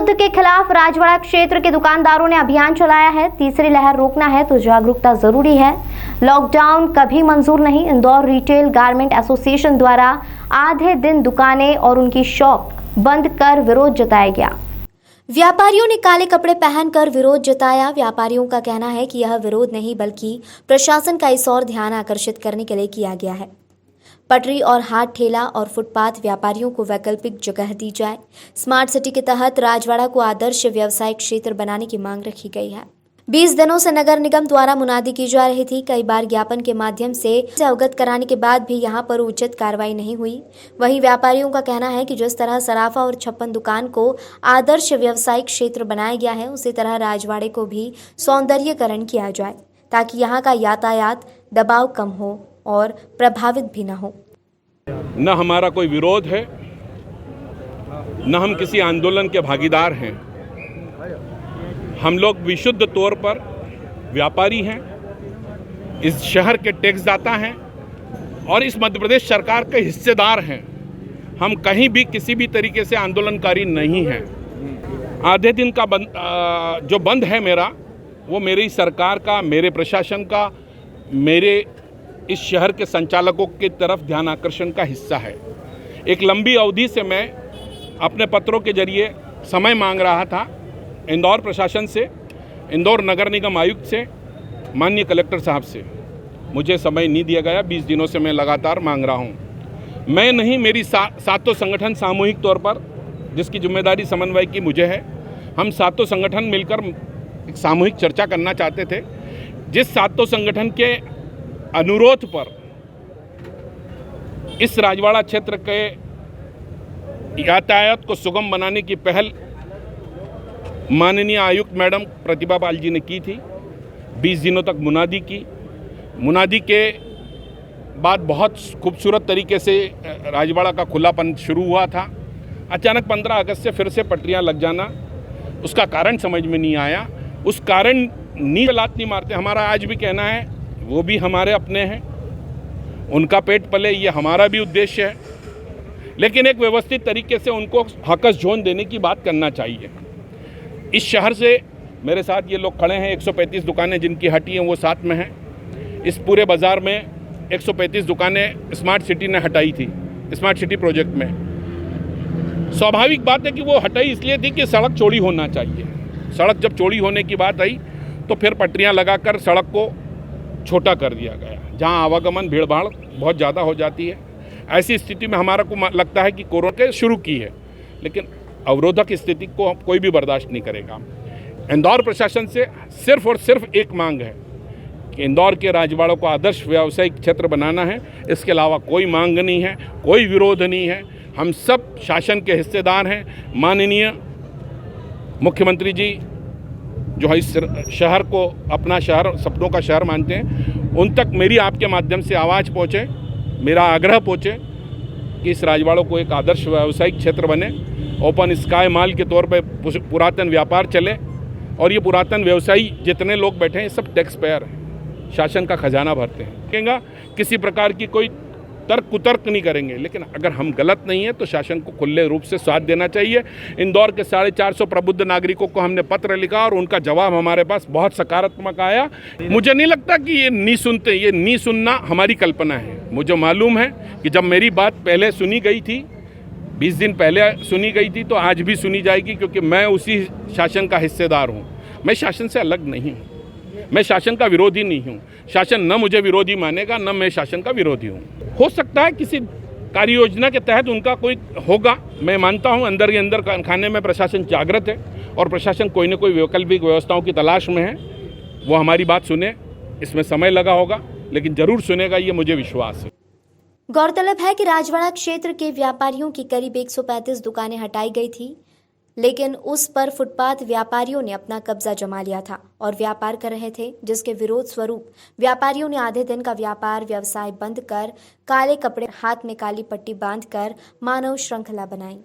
विरोध के खिलाफ राजवाड़ा क्षेत्र के दुकानदारों ने अभियान चलाया है। तीसरी लहर रोकना है तो जागरूकता जरूरी है। लॉकडाउन कभी मंजूर नहीं। इंदौर रिटेल गारमेंट एसोसिएशन द्वारा आधे दिन दुकानें और उनकी शॉप बंद कर विरोध जताया गया। व्यापारियों ने काले कपड़े पहनकर विरोध जताया। व्यापारियों का कहना है कि यह विरोध नहीं बल्कि प्रशासन का इस ओर ध्यान आकर्षित करने के लिए किया गया है। पटरी और हाथ ठेला और फुटपाथ व्यापारियों को वैकल्पिक जगह दी जाए। स्मार्ट सिटी के तहत राजवाड़ा को आदर्श व्यवसायिक क्षेत्र बनाने की मांग रखी गई है। 20 दिनों से नगर निगम द्वारा मुनादी की जा रही थी। कई बार ज्ञापन के माध्यम से अवगत कराने के बाद भी यहां पर उचित कार्रवाई नहीं हुई। वहीं व्यापारियों का कहना है कि जिस तरह सराफा और 56 दुकान को आदर्श व्यवसायिक क्षेत्र बनाया गया है, उसी तरह राजवाड़े को भी सौंदर्यीकरण किया जाए ताकि यहाँ का यातायात दबाव कम हो और प्रभावित भी न हो। न हमारा कोई विरोध है, न हम किसी आंदोलन के भागीदार हैं। हम लोग विशुद्ध तौर पर व्यापारी हैं, इस शहर के टैक्स दाता हैं और इस मध्य प्रदेश सरकार के हिस्सेदार हैं। हम कहीं भी किसी भी तरीके से आंदोलनकारी नहीं हैं। आधे दिन का जो बंद है मेरा, वो मेरी सरकार का, मेरे प्रशासन का, मेरे इस शहर के संचालकों की तरफ ध्यान आकर्षण का हिस्सा है। एक लंबी अवधि से मैं अपने पत्रों के जरिए समय मांग रहा था इंदौर प्रशासन से, इंदौर नगर निगम आयुक्त से, माननीय कलेक्टर साहब से। मुझे समय नहीं दिया गया। 20 दिनों से मैं लगातार मांग रहा हूँ। मैं नहीं, मेरी सातों संगठन सामूहिक तौर पर, जिसकी जिम्मेदारी समन्वय की मुझे है, हम सातों संगठन मिलकर एक सामूहिक चर्चा करना चाहते थे। जिस सातों संगठन के अनुरोध पर इस राजवाड़ा क्षेत्र के यातायात को सुगम बनाने की पहल माननीय आयुक्त मैडम प्रतिभा पाल जी ने की थी। 20 दिनों तक मुनादी की। मुनादी के बाद बहुत खूबसूरत तरीके से राजवाड़ा का खुलापन शुरू हुआ था। अचानक 15 अगस्त से फिर से पटरियां लग जाना, उसका कारण समझ में नहीं आया। उस कारण नींद लात नहीं मारते। हमारा आज भी कहना है, वो भी हमारे अपने हैं, उनका पेट पले, ये हमारा भी उद्देश्य है, लेकिन एक व्यवस्थित तरीके से उनको हकस झोन देने की बात करना चाहिए। इस शहर से मेरे साथ ये लोग खड़े हैं, 135 दुकानें जिनकी हटी हैं वो साथ में हैं। इस पूरे बाज़ार में 135 दुकानें स्मार्ट सिटी ने हटाई थी, स्मार्ट सिटी प्रोजेक्ट में। स्वाभाविक बात है कि वो हटाई इसलिए थी कि सड़क चौड़ी होना चाहिए। सड़क जब चौड़ी होने की बात आई तो फिर पटरियाँ लगाकर सड़क को छोटा कर दिया गया, जहाँ आवागमन भीड़ भाड़ बहुत ज़्यादा हो जाती है। ऐसी स्थिति में हमारा को लगता है कि कोरोना शुरू की है, लेकिन अवरोधक स्थिति को कोई भी बर्दाश्त नहीं करेगा। इंदौर प्रशासन से सिर्फ और सिर्फ एक मांग है कि इंदौर के राजवाड़ों को आदर्श व्यावसायिक क्षेत्र बनाना है। इसके अलावा कोई मांग नहीं है, कोई विरोध नहीं है। हम सब शासन के हिस्सेदार हैं। माननीय मुख्यमंत्री जी जो इस शहर को अपना शहर, सपनों का शहर मानते हैं, उन तक मेरी आपके माध्यम से आवाज़ पहुँचे, मेरा आग्रह पहुँचे कि इस राजवाड़ों को एक आदर्श व्यावसायिक क्षेत्र बने, ओपन स्काई मॉल के तौर पे पुरातन व्यापार चले और ये पुरातन व्यवसायी जितने लोग बैठे हैं सब टैक्स पेयर हैं, शासन का खजाना भरते हैं। किसी प्रकार की कोई तर्क कुतर्क नहीं करेंगे, लेकिन अगर हम गलत नहीं है तो शासन को खुले रूप से साथ देना चाहिए। इंदौर के 450 प्रबुद्ध नागरिकों को हमने पत्र लिखा और उनका जवाब हमारे पास बहुत सकारात्मक आया। मुझे नहीं लगता कि ये नहीं सुनते, ये नहीं सुनना हमारी कल्पना है। मुझे मालूम है कि जब मेरी बात पहले सुनी गई थी, 20 दिन पहले सुनी गई थी, तो आज भी सुनी जाएगी, क्योंकि मैं उसी शासन का हिस्सेदार हूँ। मैं शासन से अलग नहीं हूँ, मैं शासन का विरोधी नहीं हूँ। शासन न मुझे विरोधी मानेगा, न मैं शासन का विरोधी हूँ। हो सकता है किसी कार्य योजना के तहत उनका कोई होगा, मैं मानता हूँ। अंदर ही अंदर खाने में प्रशासन जागृत है और प्रशासन कोई न कोई वैकल्पिक व्यवस्थाओं की तलाश में है। वो हमारी बात सुने, इसमें समय लगा होगा, लेकिन जरूर सुनेगा, ये मुझे विश्वास है। गौरतलब है कि राजवाड़ा क्षेत्र के व्यापारियों की करीब 135 दुकानें हटाई गई थी, लेकिन उस पर फुटपाथ व्यापारियों ने अपना कब्जा जमा लिया था और व्यापार कर रहे थे, जिसके विरोध स्वरूप व्यापारियों ने आधे दिन का व्यापार व्यवसाय बंद कर काले कपड़े, हाथ में काली पट्टी बांधकर मानव श्रृंखला बनाई।